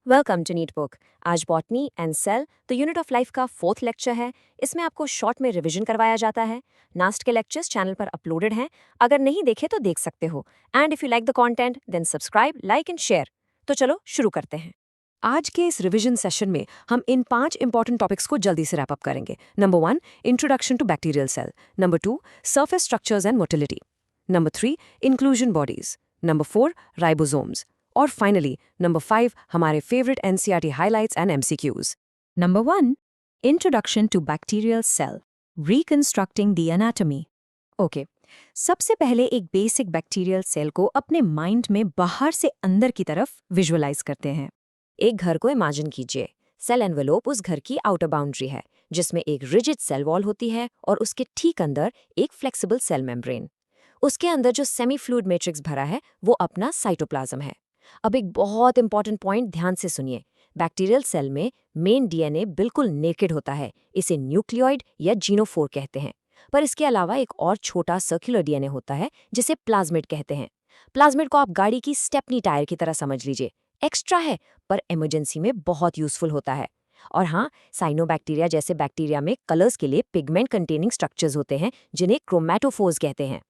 Welcome to NEET book. आज botany and cell the unit of life का 4th lecture है। इसमें आपको शॉर्ट में रिवीजन करवाया जाता है। नास्ट के लेक्चर्स चैनल पर अपलोडेड हैं, अगर नहीं देखे तो देख सकते हो। And if you like the content then subscribe, like and share. तो चलो शुरू करते हैं। आज के इस रिवीजन सेशन में हम इन 5 इंपॉर्टेंट टॉपिक्स को जल्दी से रैप अप करेंगे। Number 1, introduction to bacterial cell. Number 2, surface structures and motility. Number 3, inclusion bodies. Number 4, ribosomes. और फाइनली नंबर 5, हमारे favourite NCERT highlights and MCQs. Number 1. Introduction to Bacterial Cell. Reconstructing the Anatomy. Okay, सबसे पहले एक basic bacterial cell को अपने mind में बाहर से अंदर की तरफ विजुअलाइज करते हैं। एक घर को इमेजिन कीजिए। सेल एनवेलोप उस घर की आउटर बाउंड्री है, जिसमें एक रिजिड सेल वॉल होती है और उसके ठीक अंदर एक फ्लेक्सिबल सेल मेम्ब्रेन। उसके अंदर जो सेमी फ्लूइड मैट्रिक्स भरा है वो अपना साइटोप्लाज्म है। अब एक बहुत इंपॉर्टेंट पॉइंट ध्यान से सुनिए। बैक्टीरियल सेल में मेन डीएनए बिल्कुल नेकेड होता है, इसे न्यूक्लियोइड या जीनोफोर कहते हैं। पर इसके अलावा एक और छोटा सर्कुलर डीएनए होता है जिसे प्लाज्मिड कहते हैं। प्लाज्मिड को आप गाड़ी की स्टेपनी टायर की तरह समझ लीजिए। एक्स्ट्रा है पर इमरजेंसी में बहुत यूजफुल होता है। और हाँ, साइनोबैक्टीरिया जैसे बैक्टीरिया में कलर्स के लिए पिगमेंट कंटेनिंग स्ट्रक्चर्स होते हैं जिन्हें क्रोमैटोफोर्स कहते हैं।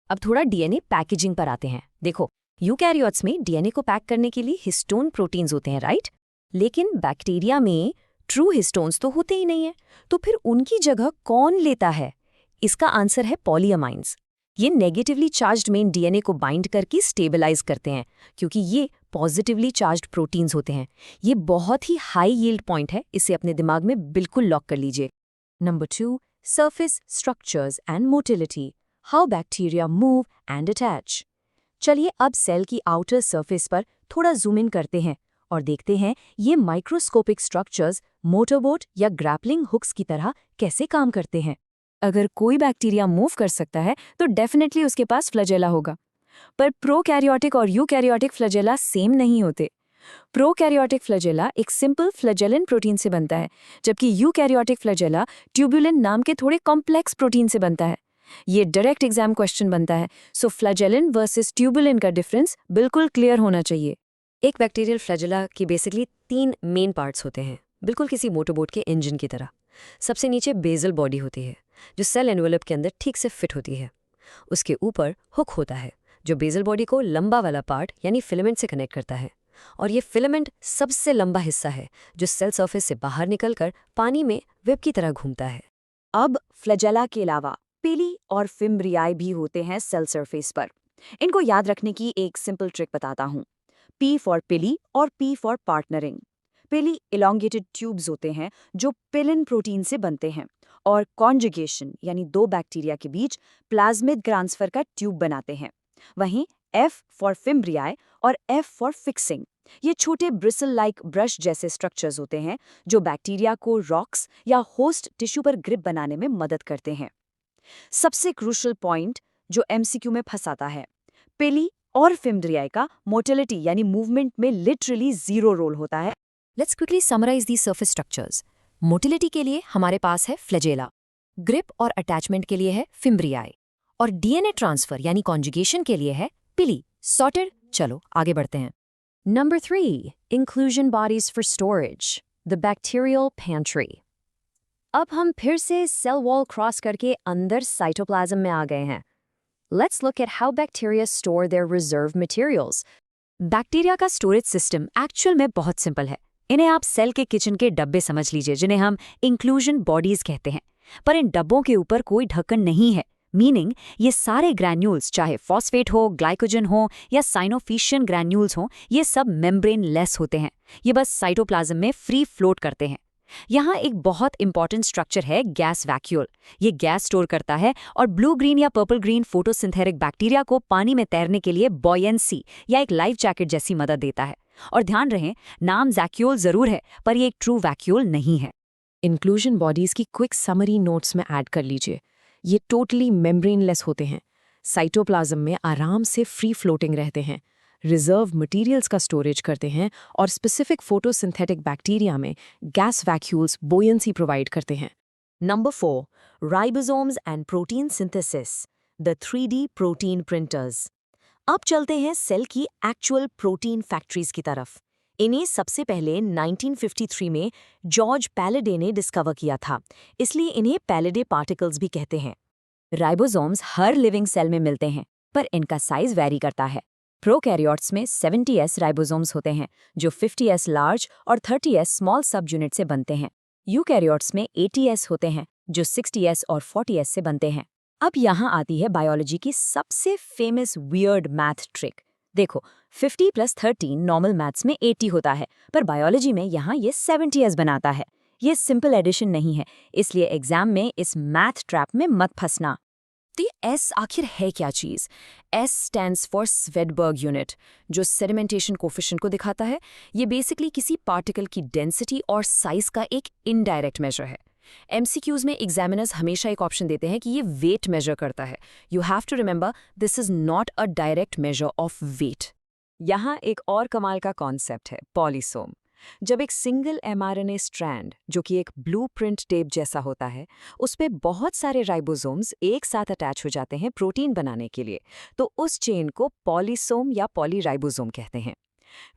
अब थोड़ा डीएनए पैकेजिंग पर आते हैं। देखो, यूकैरियोट्स में डीएनए को पैक करने के लिए हिस्टोन प्रोटीन्स होते हैं, राइट? लेकिन बैक्टीरिया में ट्रू हिस्टोन्स तो होते ही नहीं है। तो फिर उनकी जगह कौन लेता है? इसका आंसर है पॉलीअमाइन्स। ये नेगेटिवली चार्ज्ड मेन डीएनए को बाइंड करके स्टेबलाइज करते हैं, क्योंकि ये पॉजिटिवली चार्ज्ड प्रोटीन्स होते हैं। ये बहुत ही हाई यील्ड पॉइंट है, इसे अपने दिमाग में बिल्कुल लॉक कर लीजिए। Number 2, surface structures and motility, how bacteria move and attach. चलिए अब सेल की आउटर सरफेस पर थोड़ा जूम इन करते हैं और देखते हैं ये माइक्रोस्कोपिक स्ट्रक्चर्स मोटरबोट या ग्रैपलिंग हुक्स की तरह कैसे काम करते हैं। अगर कोई बैक्टीरिया मूव कर सकता है तो डेफिनेटली उसके पास फ्लैजेला होगा। पर प्रोकैरियोटिक और यूकैरियोटिक फ्लैजेला सेम नहीं होते। प्रोकैरियोटिक फ्लैजेला एक सिंपल फ्लैजेलिन प्रोटीन से बनता है, जबकि यूकैरियोटिक फ्लैजेला ट्यूबुलिन नाम के थोड़े कॉम्प्लेक्स प्रोटीन से बनता है। ये डायरेक्ट एग्जाम क्वेश्चन बनता है, सो फ्लैजेलिन वर्सेस ट्यूबुलिन का डिफरेंस बिल्कुल क्लियर होना चाहिए। एक बैक्टीरियल फ्लैजेला की बेसिकली 3 मेन पार्ट्स होते हैं, बिल्कुल किसी मोटरबोट के इंजन की तरह। सबसे नीचे बेसल बॉडी होती है, जो सेल एनवेलप के अंदर ठीक से फिट होती है। उसके ऊपर हुक होता है, जो बेसल बॉडी को लंबा वाला पार्ट यानी फिलामेंट से कनेक्ट करता है। और ये फिलामेंट सबसे लंबा हिस्सा है, जो सेल सरफेस से बाहर निकलकर पानी में वेब की तरह घूमता है। अब फ्लैजेला के अलावा पिली और फिम्ब्रियाई भी होते हैं सेल सरफेस पर। इनको याद रखने की एक सिंपल ट्रिक बताता हूँ। P फॉर पिली और P फॉर पार्टनरिंग। पिली इलोंगेटेड ट्यूब्स होते हैं जो पिलिन प्रोटीन से बनते हैं, और कॉन्जुगेशन यानी 2 बैक्टीरिया के बीच प्लाज्मिड ट्रांसफर का ट्यूब बनाते हैं। वहीं F फॉर फिम्ब्रियाई और F फॉर फिक्सिंग। ये छोटे ब्रिसल लाइक ब्रश जैसे स्ट्रक्चर्स होते हैं जो बैक्टीरिया को रॉक्स या होस्ट टिश्यू पर ग्रिप बनाने में मदद करते हैं। सबसे क्रूशियल पॉइंट जो एमसीक्यू में फंसाता है, पिली और फिम्ब्रियाई का मोटिलिटी यानी मूवमेंट में लिटरली 0 रोल होता है। Let's quickly summarise the surface structures. Motility के लिए हमारे पास है फ्लैजेला, ग्रिप और अटैचमेंट के लिए है फिम्ब्रियाई, और डीएनए ट्रांसफर यानी कॉन्जुगेशन के लिए है पिली। सॉर्टेड? चलो आगे बढ़ते हैं। Number 3, inclusion bodies for storage, the bacterial pantry. अब हम फिर से सेल वॉल क्रॉस करके अंदर साइटोप्लाज्म में आ गए हैं। Let's look at how bacteria store their reserve materials. Bacteria का स्टोरेज सिस्टम एक्चुअल में बहुत सिंपल है। इन्हें आप सेल के किचन के डब्बे समझ लीजिए, जिन्हें हम इंक्लूजन बॉडीज कहते हैं। पर इन डब्बों के ऊपर कोई ढक्कन नहीं है, मीनिंग ये सारे ग्रैन्यूल्स, चाहे फॉस्फेट हो, ग्लाइकोजन हो या साइनोफिशियन ग्रैन्यूल्स हो, ये सब मेम्ब्रेन लेस होते हैं। ये बस साइटोप्लाज्म में फ्री फ्लोट करते हैं। यहाँ एक बहुत इंपॉर्टेंट स्ट्रक्चर है गैस वैक्यूल। ये गैस स्टोर करता है और ब्लू ग्रीन या पर्पल ग्रीन फोटोसिंथेटिक बैक्टीरिया को पानी में तैरने के लिए बॉयंसी या एक लाइफ जैकेट जैसी मदद देता है। और ध्यान रहे, नाम वैक्यूल जरूर है, पर ये एक ट्रू वैक्यूल नहीं है। इंक्लूजन बॉडीज की क्विक समरी नोट्स में ऐड कर लीजिए। ये टोटली मेम्ब्रेनलेस होते हैं, साइटोप्लाज्म में आराम से फ्री फ्लोटिंग रहते हैं, रिजर्व मटेरियल्स का स्टोरेज करते हैं, और स्पेसिफिक फोटोसिंथेटिक बैक्टीरिया में गैस वैक्यूल्स बोयंसी प्रोवाइड करते हैं। Number 4, ribosomes and protein synthesis, the 3D protein printers. अब चलते हैं सेल की एक्चुअल प्रोटीन फैक्ट्रीज की तरफ। इन्हें सबसे पहले 1953 में जॉर्ज पैलेडे ने डिस्कवर किया था, इसलिए इन्हें पैलेडे पार्टिकल्स भी कहते हैं। राइबोसोम्स हर लिविंग सेल में मिलते हैं, पर इनका साइज वैरी करता है। प्रोकैरियोट्स में 70s राइबोसोम्स होते हैं, जो 50s लार्ज और 30s स्मॉल सब यूनिट से बनते हैं। यूकैरियोट्स में 80s होते हैं, जो 60s और 40s से बनते हैं। अब यहाँ आती है बायोलॉजी की सबसे फेमस वियर्ड मैथ ट्रिक। देखो, 50 + 13 नॉर्मल मैथ्स में 80 होता है, पर बायोलॉजी में यहाँ ये 70s बनाता है। ये सिंपल एडिशन नहीं है, इसलिए एग्जाम में इस मैथ ट्रैप में मत फंसना। तो ये एस आखिर है क्या चीज़? S stands for Svedberg unit, जो सेडिमेंटेशन कोफिशिएंट को दिखाता है। ये बेसिकली किसी पार्टिकल की डेंसिटी और साइज का एक इनडायरेक्ट मेजर है। एमसीक्यूज में एग्जामिनर्स हमेशा एक ऑप्शन देते हैं कि ये वेट मेजर करता है। You have to remember, this is not a direct measure of weight. यहाँ एक और कमाल का कॉन्सेप्ट है, पॉलीसोम। जब एक सिंगल mRNA स्ट्रैंड, जो कि एक ब्लूप्रिंट टेप जैसा होता है, उस पे बहुत सारे राइबोसोम्स एक साथ अटैच हो जाते हैं प्रोटीन बनाने के लिए, तो उस चेन को पॉलीसोम या पॉलीराइबोसोम कहते हैं।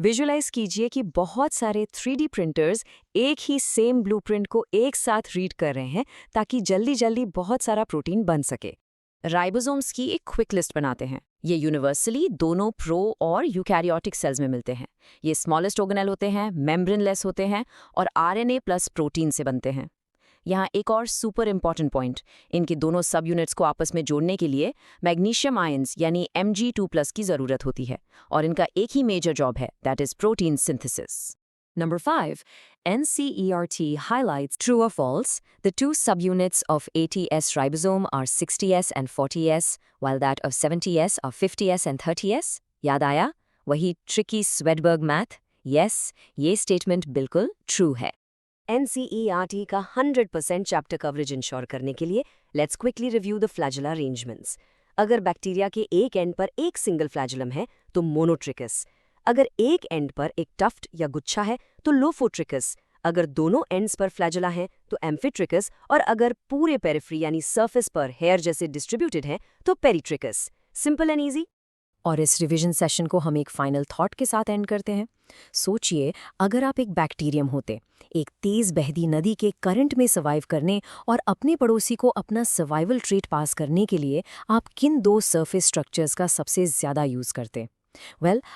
विजुअलाइज कीजिए कि बहुत सारे 3D प्रिंटर्स एक ही सेम ब्लूप्रिंट को एक साथ रीड कर रहे हैं, ताकि जल्दी जल्दी बहुत सारा प्रोटीन बन सके। राइबोसोम्स की एक क्विक लिस्ट बनाते हैं। ये यूनिवर्सली दोनों प्रो और यूकैरियोटिक सेल्स में मिलते हैं। ये स्मॉलेस्ट ऑर्गेनेल होते हैं, मेम्ब्रेनलेस होते हैं और RNA प्लस प्रोटीन से बनते हैं। यहाँ एक और सुपर इंपॉर्टेंट पॉइंट, इनके दोनों सब यूनिट्स को आपस में जोड़ने के लिए मैग्नीशियम आयंस यानी Mg2+ की ज़रूरत होती है, और इनका एक ही मेजर जॉब है, that is protein synthesis. Number 5. NCERT highlights true or false. The two subunits of 80S ribosome are 60S and 40S, while that of 70S are 50S and 30S. याद आया? वही tricky Swedberg math? Yes, ये statement बिल्कुल true है। NCERT का 100% chapter coverage ensure करने के लिए let's quickly review the flagella arrangements. अगर बैक्टीरिया के एक एंड पर एक सिंगल फ्लैजुलम है तो मोनोट्रिकस। अगर एक एंड पर एक टफ्ट या गुच्छा है तो लोफोट्रिकस। अगर दोनों एंड्स पर फ्लैजुला हैं तो एम्फिट्रिकस, और अगर पूरे पेरिफ्री यानी सरफेस पर हेयर जैसे डिस्ट्रीब्यूटेड है तो पेरिट्रिकस। Simple and easy. और इस रिवीजन सेशन को हम एक फाइनल थॉट के साथ एंड करते हैं। सोचिए, अगर आप एक बैक्टीरियम होते, एक तेज बहती नदी के करंट में सर्वाइव करने और अपने पड़ोसी को अपना सर्वाइवल ट्रेट पास करने के लिए आप किन दो सरफेस स्ट्रक्चर्स का सबसे ज़्यादा यूज़ करते?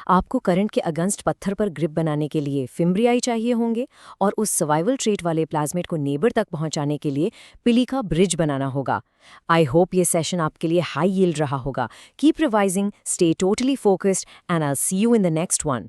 आपको करंट के अगेंस्ट पत्थर पर ग्रिप बनाने के लिए फिम्ब्रियाई चाहिए होंगे, और उस सर्वाइवल ट्रेट वाले प्लाज्मेट को नेबर तक पहुंचाने के लिए पिली का ब्रिज बनाना होगा। आई होप ये सेशन आपके लिए हाई यील्ड रहा होगा। Keep revising, stay totally focused, and I will see you in the next one.